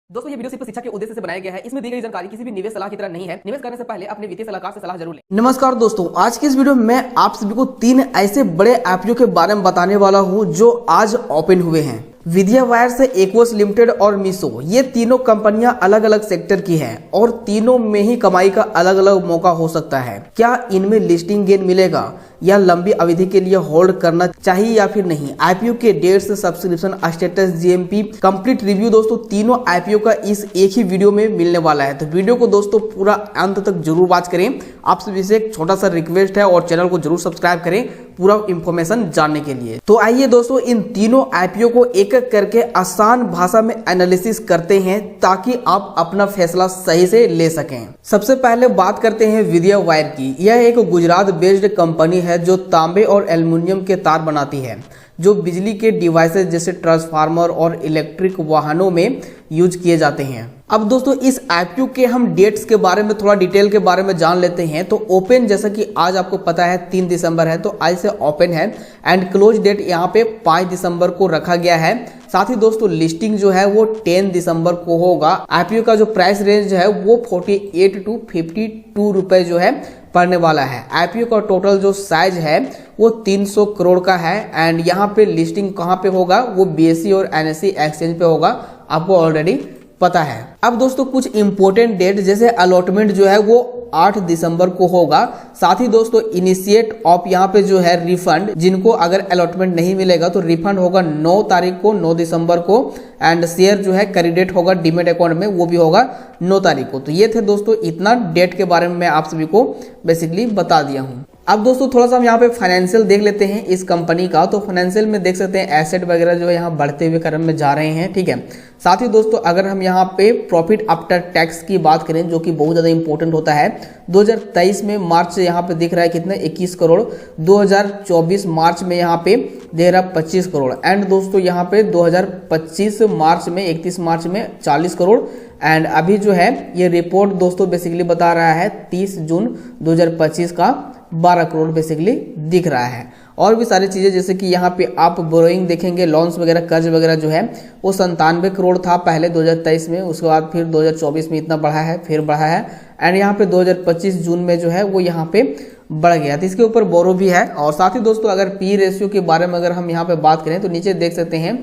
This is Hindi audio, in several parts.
दोस्तों ये वीडियो सिर्फ शिक्षा के उद्देश्य से बनाया गया है। इसमें दी गई जानकारी किसी भी निवेश सलाह की तरह नहीं है। निवेश करने से पहले अपने वित्तीय सलाहकार से सलाह जरूर लें। नमस्कार दोस्तों, आज के इस वीडियो में मैं आप सभी को 3 ऐसे बड़े आईपीओ के बारे में बताने वाला हूं जो आज ओपन हुए हैं। विद्या वायर से एक्वस लिमिटेड और मीशो, ये तीनों कंपनियां अलग अलग सेक्टर की हैं और तीनों में ही कमाई का अलग अलग मौका हो सकता है। क्या इनमें लिस्टिंग गेन मिलेगा या लंबी अवधि के लिए होल्ड करना चाहिए या फिर नहीं? आईपीओ के dates, subscription status, GMP complete review दोस्तों तीनों आईपीओ का इस एक ही वीडियो में मिलने वाला है। तो वीडियो को दोस्तों पूरा अंत तक जरूर वॉच करें। आप सभी से एक छोटा सा रिक्वेस्ट है और चैनल को जरूर सब्सक्राइब करें पूरा इंफॉर्मेशन जानने के लिए। तो आइए दोस्तों इन तीनों आईपीओ को एक एक करके आसान भाषा में एनालिसिस करते हैं ताकि आप अपना फैसला सही से ले सकें। सबसे पहले बात करते हैं विद्या वायर की। यह एक गुजरात बेस्ड कंपनी है जो तांबे और एल्युमिनियम के तार बनाती है जो बिजली के डिवाइसेस जैसे ट्रांसफार्मर और इलेक्ट्रिक वाहनों में यूज किए जाते हैं। अब दोस्तों इस आईपीओ के हम डेट्स के बारे में थोड़ा डिटेल के बारे में जान लेते हैं। तो ओपन जैसा कि आज आपको पता है 3 दिसंबर है, तो आज से ओपन है एंड क्लोज डेट यहाँ पे 5 दिसंबर को रखा गया है। साथ ही दोस्तों लिस्टिंग जो है वो 10 दिसंबर को होगा। आईपीओ का जो प्राइस रेंज है वो 48 to 52 रुपए जो है पड़ने वाला है। आईपीओ का टोटल जो साइज है वो 300 करोड़ का है एंड यहाँ पे लिस्टिंग कहाँ पे होगा, वो बीएसई और एनएसई एक्सचेंज पे होगा, आपको ऑलरेडी पता है। अब दोस्तों कुछ इंपॉर्टेंट डेट जैसे अलॉटमेंट जो है वो 8 दिसंबर को होगा। साथ ही दोस्तों इनिशिएट ऑफ यहाँ पे जो है रिफंड, जिनको अगर अलॉटमेंट नहीं मिलेगा तो रिफंड होगा 9 तारीख को, 9 दिसंबर को एंड शेयर जो है क्रेडिट होगा डीमेट अकाउंट में, वो भी होगा 9 तारीख को। तो ये थे दोस्तों इतना डेट के बारे में मैं आप सभी को बेसिकली बता दिया हूँ। अब दोस्तों थोड़ा सा हम यहाँ पे फाइनेंशियल देख लेते हैं इस कंपनी का। तो फाइनेंशियल में देख सकते हैं एसेट वगैरह जो है यहाँ बढ़ते हुए क्रम में जा रहे हैं, ठीक है। साथ ही दोस्तों अगर हम यहाँ पे प्रॉफिट आफ्टर टैक्स की बात करें जो कि बहुत ज़्यादा इंपॉर्टेंट होता है, 2023 में मार्च से यहाँ पे दिख रहा है कितने 21 करोड़, 2024 मार्च में यहाँ पे दे रहा 25 करोड़ एंड दोस्तों यहाँ पे 2025 मार्च में 31 मार्च में 40 करोड़ एंड अभी जो है ये रिपोर्ट दोस्तों बेसिकली बता रहा है 30 जून 2025 का 12 करोड़ बेसिकली दिख रहा है। और भी सारी चीज़ें जैसे कि यहाँ पे आप बोरोइंग देखेंगे, लोन्स वगैरह, कर्ज वगैरह जो है वो 97 करोड़ था पहले 2023 में, उसके बाद फिर 2024 में इतना बढ़ा है, फिर बढ़ा है एंड यहाँ पे 2025 जून में जो है वो यहाँ पे बढ़ गया। तो इसके ऊपर बोरो भी है। और साथ ही दोस्तों अगर पी रेशियो के बारे में अगर हम यहाँ पे बात करें तो नीचे देख सकते हैं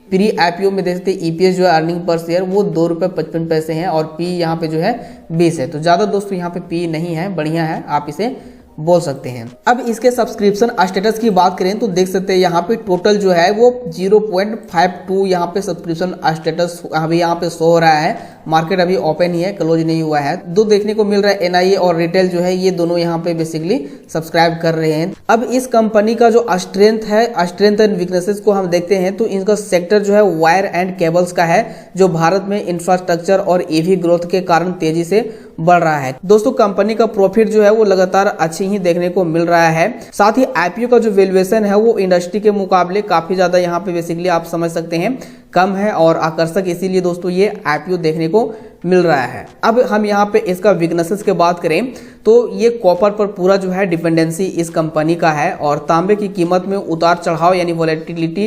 प्री आईपीओ में देख सकते हैं ईपीएस जो है अर्निंग पर शेयर वो 2 रुपये 55 पैसे हैं और पी यहाँ पे जो है 20 है। तो ज़्यादा दोस्तों यहाँ पे पी नहीं है, बढ़िया है, आप इसे बोल सकते हैं। अब इसके सब्सक्रिप्शन स्टेटस की बात करें तो देख सकते हैं यहाँ पे टोटल जो है वो 0.52 यहाँ पे सब्सक्रिप्शन स्टेटस अभी यहाँ पे शो हो रहा है। मार्केट अभी ओपन ही है, क्लोज नहीं हुआ है। दो देखने को मिल रहा है एनआईए और रिटेल जो है ये दोनों यहाँ पे बेसिकली सब्सक्राइब कर रहे हैं। अब इस कंपनी का जो स्ट्रेंथ है, स्ट्रेंथ एंड वीकनेसेस को हम देखते हैं तो इनका सेक्टर जो है वायर एंड केबल्स का है जो भारत में इंफ्रास्ट्रक्चर और ईवी ग्रोथ के कारण तेजी से बढ़ रहा है। दोस्तों कंपनी का प्रॉफिट जो है वो लगातार अच्छी ही देखने को मिल रहा है। साथ ही आईपीओ का जो वैल्यूएशन है वो इंडस्ट्री के मुकाबले काफी ज्यादा यहाँ पे बेसिकली आप समझ सकते हैं कम है और आकर्षक, इसीलिए दोस्तों ये आईपीओ देखने को मिल रहा है। अब हम यहाँ पे इसका वीकनेसेस की बात करें तो ये कॉपर पर पूरा जो है डिपेंडेंसी इस कंपनी का है और तांबे की कीमत में उतार चढ़ाव यानी वोलेटिलिटी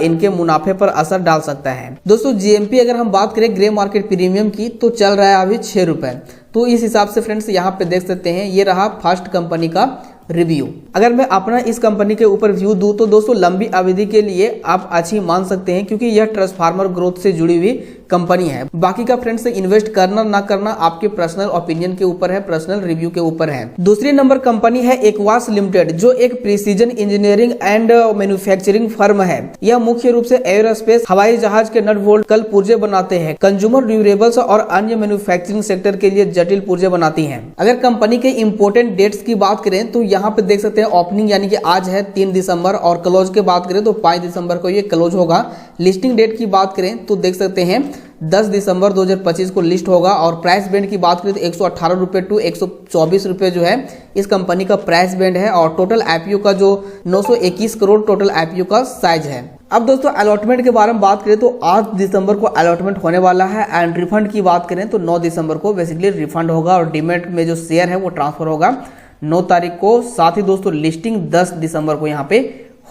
इनके मुनाफे पर असर डाल सकता है। दोस्तों जीएमपी अगर हम बात करें ग्रे मार्केट प्रीमियम की तो चल रहा है अभी 6 रुपए। तो इस हिसाब से फ्रेंड्स यहाँ पे देख सकते हैं ये रहा फर्स्ट कंपनी का रिव्यू। अगर मैं अपना इस कंपनी के ऊपर व्यू दूं तो दोस्तों लंबी अवधि के लिए आप अच्छी मान सकते हैं क्योंकि यह ट्रांसफार्मर ग्रोथ से जुड़ी हुई कंपनी है। बाकी का फ्रेंड्स इन्वेस्ट करना ना करना आपके पर्सनल ओपिनियन के ऊपर है, पर्सनल रिव्यू के ऊपर है। दूसरी नंबर कंपनी है एक्वास लिमिटेड जो एक precision engineering and manufacturing firm है। यह मुख्य रूप से एयरोस्पेस, हवाई जहाज के नट बोल्ट, कल पुर्जे बनाते हैं, कंज्यूमर ड्यूरेबल्स और अन्य मैन्युफैक्चरिंग सेक्टर के लिए जटिल पुर्जे बनाती है। अगर कंपनी के इंपोर्टेंट डेट्स की बात करें तो यहाँ पे देख सकते हैं ओपनिंग यानी कि आज है 3 दिसंबर और क्लोज की बात करें तो 5 दिसंबर को ये क्लोज होगा। लिस्टिंग डेट की बात करें तो देख सकते हैं 10 दिसंबर 2025 को लिस्ट होगा और प्राइस बैंड की बात करें तो 118 रुपये टू 124 रुपये जो है इस कंपनी का प्राइस बैंड है और टोटल आईपीओ का जो 921 करोड़ टोटल आईपीओ का साइज है। अब दोस्तों अलॉटमेंट के बारे में बात करें तो 8 दिसंबर को अलॉटमेंट होने वाला है एंड रिफंड की बात करें तो 9 दिसंबर को बेसिकली रिफंड होगा और डीमेट में जो शेयर है वो ट्रांसफर होगा 9 तारीख को। साथ ही दोस्तों लिस्टिंग 10 दिसंबर को यहाँ पे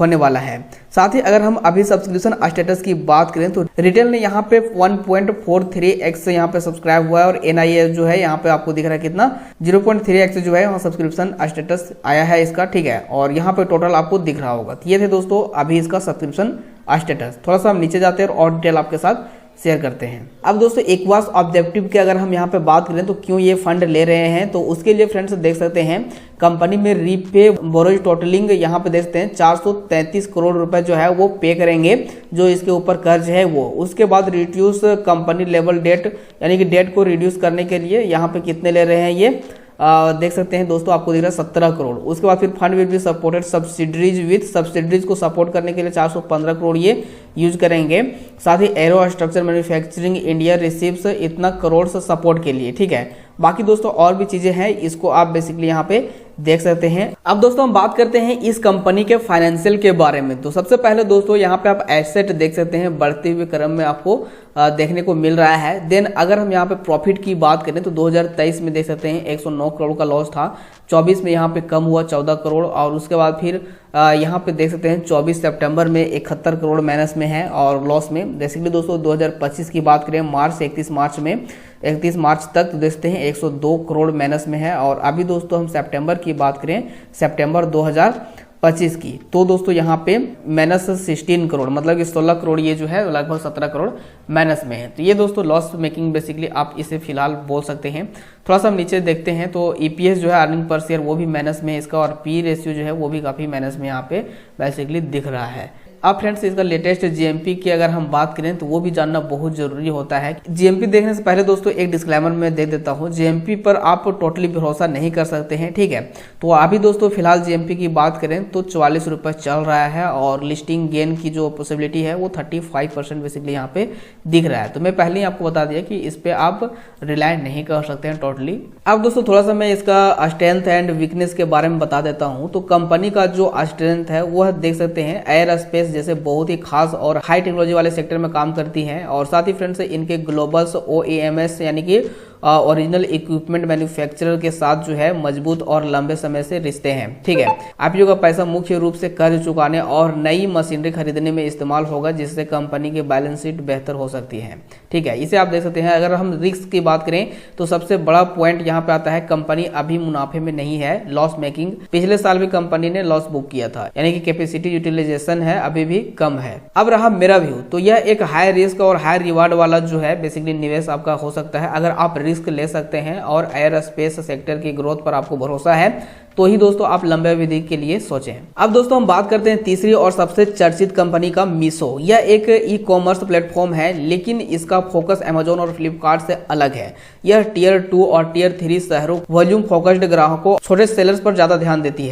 होने वाला है। साथ ही अगर हम अभी सब्सक्रिप्शन स्टेटस की बात करें तो रिटेल ने यहाँ पे 1.43x यहाँ पे सब्सक्राइब हुआ है और NIA जो है यहाँ पे आपको दिख रहा है कितना 0.3x जो है सब्सक्रिप्शन स्टेटस आया है इसका, ठीक है। और यहाँ पे टोटल आपको दिख रहा होगा। तो ये थे दोस्तों अभी इसका सब्सक्रिप्शन स्टेटस। थोड़ा सा हम नीचे जाते हैं और डिटेल आपके साथ शेयर करते हैं। अब दोस्तों इक्वास ऑब्जेक्टिव की अगर हम यहाँ पे बात करें तो क्यों ये फंड ले रहे हैं, तो उसके लिए फ्रेंड्स देख सकते हैं कंपनी में रीपे बोरोज टोटलिंग यहाँ पे देखते हैं 433 करोड़ रुपए जो है वो पे करेंगे, जो इसके ऊपर कर्ज है वो। उसके बाद रिड्यूस कंपनी लेवल डेट, यानी कि डेट को रिड्यूस करने के लिए यहाँ पे कितने ले रहे हैं ये देख सकते हैं दोस्तों, आपको दिख रहा है 17 करोड़। उसके बाद फिर fund will be supported subsidiaries with, subsidiaries को सपोर्ट करने के लिए 415 करोड़ ये यूज करेंगे। साथ ही aero structure manufacturing India receives इतना करोड़ से सपोर्ट के लिए, ठीक है। बाकी दोस्तों और भी चीजें हैं, इसको आप बेसिकली यहाँ पे देख सकते हैं। अब दोस्तों हम बात करते हैं इस कंपनी के फाइनेंशियल के बारे में। तो सबसे पहले दोस्तों यहाँ पे आप एसेट देख सकते हैं बढ़ते हुए क्रम में आपको देखने को मिल रहा है। देन अगर हम यहाँ पे प्रॉफिट की बात करें तो 2023 में देख सकते हैं 109 करोड़ का लॉस था, 24 में यहाँ पे कम हुआ 14 करोड़, और उसके बाद फिर यहाँ पे देख सकते हैं 24 सितंबर में 71 करोड़ माइनस में है और लॉस में। बेसिकली दोस्तों 2025 की बात करें मार्च 31 मार्च तक तो देखते हैं 102 करोड़ माइनस में है। और अभी दोस्तों हम सितंबर की बात करें, सितंबर 2025 की, तो दोस्तों यहाँ पे माइनस 16 करोड़, मतलब कि 16 करोड़ ये जो है लगभग 17 करोड़ माइनस में है। तो ये दोस्तों लॉस मेकिंग बेसिकली आप इसे फिलहाल बोल सकते हैं। थोड़ा सा हम नीचे देखते हैं तो EPS जो है अर्निंग पर शेयर वो भी माइनस में है इसका, और P रेशियो जो है वो भी काफी माइनस में यहाँ पे बेसिकली दिख रहा है। अब फ्रेंड्स इसका लेटेस्ट GMP की अगर हम बात करें तो वो भी जानना बहुत जरूरी होता है। GMP देखने से पहले दोस्तों एक डिस्क्लेमर मैं दे देता हूँ, GMP पर आप टोटली भरोसा नहीं कर सकते हैं, ठीक है। तो अभी दोस्तों फिलहाल GMP की बात करें तो 44 रुपये चल रहा है और लिस्टिंग गेन की जो पॉसिबिलिटी है वो 35% बेसिकली यहाँ पे दिख रहा है। तो मैं पहले ही आपको बता दिया कि इस पे आप रिलाय नहीं कर सकते हैं टोटली। अब दोस्तों थोड़ा सा मैं इसका स्ट्रेंथ एंड वीकनेस के बारे में बता देता हूँ। तो कंपनी का जो स्ट्रेंथ है वह देख सकते हैं एयर स्पेस जैसे बहुत ही खास और हाई टेक्नोलॉजी वाले सेक्टर में काम करती है। और साथ ही फ्रेंड्स इनके ग्लोबल्स OEMs यानी कि ओरिजिनल इक्विपमेंट मैन्युफैक्चरर के साथ जो है मजबूत और लंबे समय से रिश्ते हैं, ठीक है। IPO का पैसा मुख्य रूप से कर्ज चुकाने और नई मशीनरी खरीदने में इस्तेमाल होगा, जिससे कंपनी की बैलेंस शीट बेहतर हो सकती है, ठीक है। इसे आप देख सकते हैं। अगर हम रिस्क की बात करें तो सबसे बड़ा पॉइंट यहाँ पे आता है कंपनी अभी मुनाफे में नहीं है, लॉस मेकिंग। पिछले साल भी कंपनी ने लॉस बुक किया था, यानी कि कैपेसिटी यूटिलाइजेशन है अभी भी कम है। अब रहा मेरा व्यू, तो यह एक हाई रिस्क और हाई रिवार्ड वाला जो है बेसिकली निवेश आपका हो सकता है अगर आप रिस्क ले सकते हैं और एयर स्पेस सेक्टर की ग्रोथ पर आपको भरोसा है तो ही दोस्तों आप लंबे अवधि के लिए सोचें। अब दोस्तों हम बात करते हैं तीसरी और सबसे चर्चित कंपनी का, मीशो। यह एक ई-कॉमर्स प्लेटफॉर्म है, लेकिन इसका फोकस अमेजोन और फ्लिपकार्ट से अलग है। यह टियर 2 और टियर 3 शहरों वॉल्यूम फोकस्ड ग्राहकों छोटे सेलर्स पर ज्यादा ध्यान देती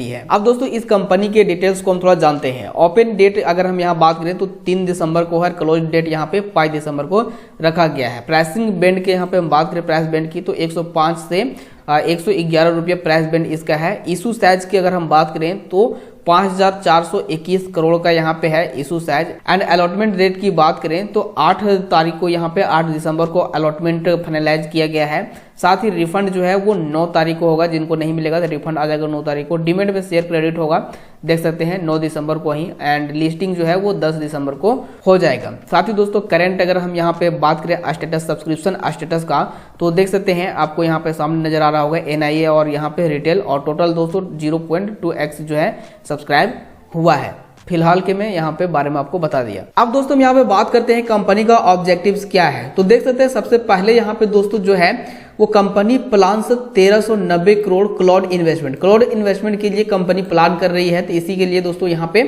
है। अब दोस्तों इस कंपनी के डिटेल्स को हम थोड़ा जानते हैं। ओपन डेट अगर हम यहाँ बात करें तो 3 दिसंबर को है, क्लोज डेट यहाँ पे 5 दिसंबर को रखा गया है। प्राइसिंग बैंड के यहाँ पे हम बात करें प्राइस बैंड की तो 105 से 111 रुपये प्राइस बैंड इसका है। इशू साइज की अगर हम बात करें तो 5421 करोड़ का यहाँ पे है issue size. And allotment rate की बात करें तो 8 तारीख को यहाँ पे 8 दिसंबर को अलॉटमेंट फाइनलाइज किया गया है। साथ ही रिफंड जो है वो 9 तारीख को होगा, जिनको नहीं मिलेगा तो रिफंड आ जाएगा 9 तारीख को। डिमेट में शेयर क्रेडिट होगा, देख सकते हैं 9 दिसंबर को ही। एंड लिस्टिंग जो है वो 10 दिसंबर को हो जाएगा। साथ ही दोस्तों करंट अगर हम यहाँ पे बात करें स्टेटस, सब्सक्रिप्शन स्टेटस का, तो देख सकते हैं आपको यहाँ पे सामने नजर आ रहा होगा NIA और यहाँ पे रिटेल, और टोटल दोस्तों 0.2x जो है सब्सक्राइब हुआ है फिलहाल के मैं यहाँ पे बारे में आपको बता दिया। अब दोस्तों हम यहाँ पे बात करते हैं कंपनी का ऑब्जेक्टिव्स क्या है। तो देख सकते हैं सबसे पहले यहाँ पे दोस्तों जो है वो कंपनी प्लान से 1390 करोड़ क्लाउड इन्वेस्टमेंट के लिए कंपनी प्लान कर रही है। तो इसी के लिए दोस्तों यहाँ पे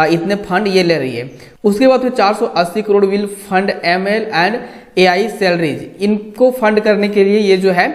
इतने फंड ये ले रही है। उसके बाद फिर 480 crore will fund ML and AI salaries, इनको फंड करने के लिए ये जो है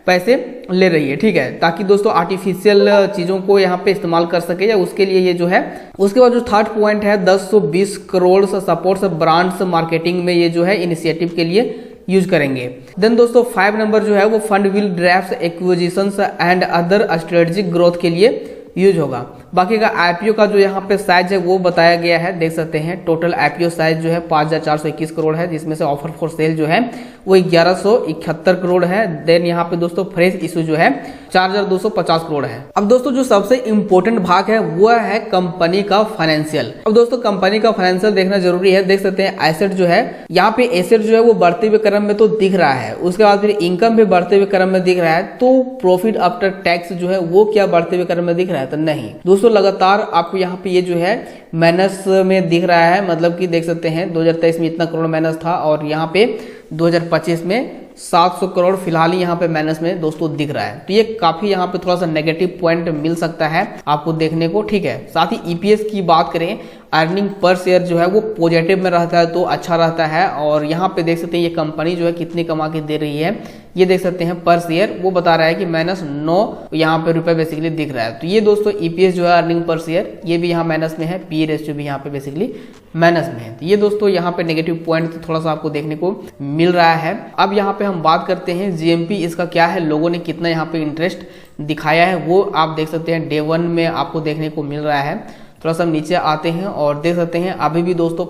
पैसे ले रही है, ठीक है, ताकि दोस्तों आर्टिफिशियल चीजों को यहाँ पे इस्तेमाल कर सके या उसके लिए ये जो है। उसके बाद जो थर्ड पॉइंट है 1020 करोड़ से सपोर्ट ब्रांड्स मार्केटिंग में ये जो है इनिशिएटिव के लिए यूज करेंगे। देन दोस्तों 5 नंबर जो है वो fund will drive acquisitions and other strategic growth के लिए यूज होगा। बाकी का आईपीओ का जो यहाँ पे साइज है वो बताया गया है, देख सकते हैं टोटल आईपीओ साइज जो है 5421 करोड़ है, जिसमें से ऑफर फॉर सेल जो है वो 1171 करोड़ है। देन यहाँ पे दोस्तों फ्रेश इशू जो है 4250 करोड़ है। अब दोस्तों जो सबसे इंपॉर्टेंट भाग है वो है कंपनी का फाइनेंशियल। अब दोस्तों कंपनी का फाइनेंशियल देखना जरूरी है। देख सकते हैं एसेट जो है, यहाँ पे एसेट जो है वो बढ़ते हुए क्रम में तो दिख रहा है, उसके बाद फिर इनकम भी बढ़ते हुए क्रम में दिख रहा है, तो प्रॉफिट आफ्टर टैक्स जो है वो क्या बढ़ते हुए क्रम में दिख रहा है? तो नहीं दोस्तों, लगातार आपको यहाँ पे ये जो है माइनस में दिख रहा है। मतलब कि देख सकते हैं 2023 में इतना करोड़ माइनस था और यहाँ पे 2025 में 700 करोड़ फिलहाल यहाँ पे माइनस में दोस्तों दिख रहा है। तो ये काफी यहाँ पे थोड़ा सा नेगेटिव पॉइंट मिल सकता है आपको देखने को, ठीक है। साथ ही ईपीएस की बात करें, अर्निंग पर शेयर जो है वो पॉजिटिव में रहता है तो अच्छा रहता है। और यहाँ पे देख सकते हैं ये कंपनी जो है कितनी कमा के दे रही है, ये देख सकते हैं पर शेयर वो बता रहा है कि -9 यहाँ पे रुपए बेसिकली दिख रहा है। तो ये दोस्तों ईपीएस जो है अर्निंग पर शेयर ये भी यहाँ माइनस में है, पी रेशियो भी यहाँ पे बेसिकली माइनस में है। तो ये दोस्तों यहाँ पे नेगेटिव पॉइंट तो थोड़ा सा आपको देखने को मिल रहा है। अब यहाँ पे हम बात करते हैं जीएमपी, इसका क्या है, लोगों ने कितना यहाँ पे इंटरेस्ट दिखाया है वो आप देख सकते हैं डे 1 में आपको देखने को मिल रहा है। थोड़ा सा हम नीचे आते हैं और देख सकते हैं अभी भी दोस्तों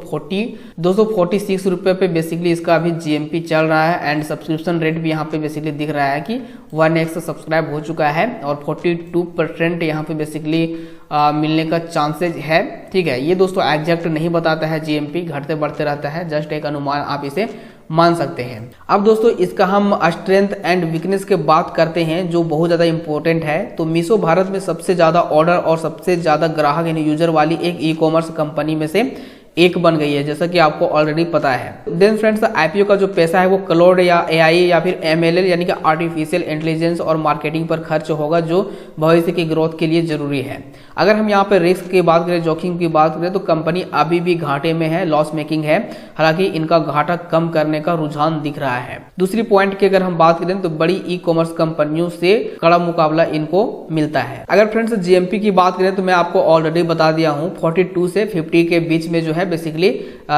246 रुपए पे बेसिकली इसका अभी जीएमपी चल रहा है। एंड सब्सक्रिप्शन रेट भी यहाँ पे बेसिकली दिख रहा है कि 1x सब्सक्राइब हो चुका है और 42% यहाँ पे बेसिकली मिलने का चांसेज है, ठीक है। ये दोस्तों एग्जैक्ट नहीं बताता है, जीएमपी घटते बढ़ते रहता है, जस्ट एक अनुमान आप इसे मान सकते हैं। अब दोस्तों इसका हम स्ट्रेंथ एंड वीकनेस के बात करते हैं जो बहुत ज्यादा इंपॉर्टेंट है। तो मीशो भारत में सबसे ज्यादा ऑर्डर और सबसे ज्यादा ग्राहक यानी यूजर वाली एक ई कॉमर्स कंपनी में से एक बन गई है, जैसा कि आपको ऑलरेडी पता है। देन फ्रेंड्स आईपीओ का जो पैसा है वो क्लाउड या एआई या फिर एमएलएल यानी कि आर्टिफिशियल इंटेलिजेंस और मार्केटिंग पर खर्च होगा जो भविष्य की ग्रोथ के लिए जरूरी है। अगर हम यहाँ पे रिस्क की बात करें, जोखिम की बात करें, तो कंपनी अभी भी घाटे में है, लॉस मेकिंग है, हालांकि इनका घाटा कम करने का रुझान दिख रहा है। दूसरी पॉइंट की अगर हम बात करें तो बड़ी ई कॉमर्स कंपनियों से कड़ा मुकाबला इनको मिलता है। अगर फ्रेंड्स जीएमपी की बात करें तो मैं आपको ऑलरेडी बता दिया हूँ 42 से 50 के बीच में जो है बेसिकली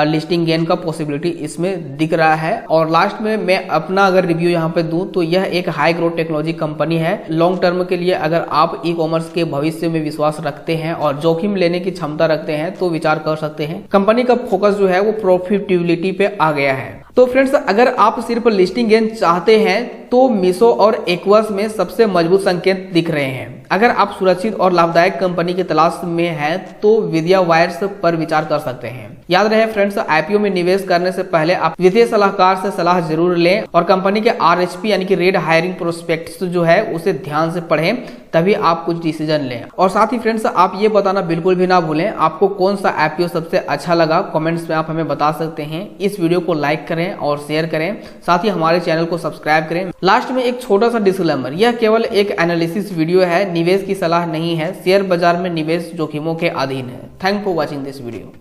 लिस्टिंग गेन का पॉसिबिलिटी इसमें दिख रहा है। और लास्ट में मैं अपना अगर रिव्यू यहाँ पे दूं तो यह एक हाई ग्रोथ टेक्नोलॉजी कंपनी है। लॉन्ग टर्म के लिए अगर आप ई कॉमर्स के भविष्य में विश्वास रखते हैं और जोखिम लेने की क्षमता रखते हैं तो विचार कर सकते हैं। कंपनी का फोकस जो है वो प्रॉफिटेबिलिटी पे आ गया है। तो फ्रेंड्स अगर आप सिर्फ लिस्टिंग गेन चाहते हैं तो मीशो और एक्वर्स में सबसे मजबूत संकेत दिख रहे हैं। अगर आप सुरक्षित और लाभदायक कंपनी की तलाश में हैं तो विद्या वायर्स पर विचार कर सकते हैं। याद रहे फ्रेंड्स, आईपीओ में निवेश करने से पहले आप वित्तीय सलाहकार से सलाह जरूर लें और कंपनी के आरएचपी यानी कि रेड हायरिंग प्रोस्पेक्टस जो है उसे ध्यान से पढ़ें, तभी आप कुछ डिसीजन लें। और साथ ही फ्रेंड्स आप ये बताना बिल्कुल भी ना भूलें आपको कौन सा आईपीओ सबसे अच्छा लगा, कमेंट्स में आप हमें बता सकते हैं। इस वीडियो को लाइक करें और शेयर करें, साथ ही हमारे चैनल को सब्सक्राइब करें। लास्ट में एक छोटा सा डिस्क्लेमर, यह केवल एक एनालिसिस वीडियो है, निवेश की सलाह नहीं है। शेयर बाजार में निवेश जोखिमों के अधीन है। Thank for watching this video.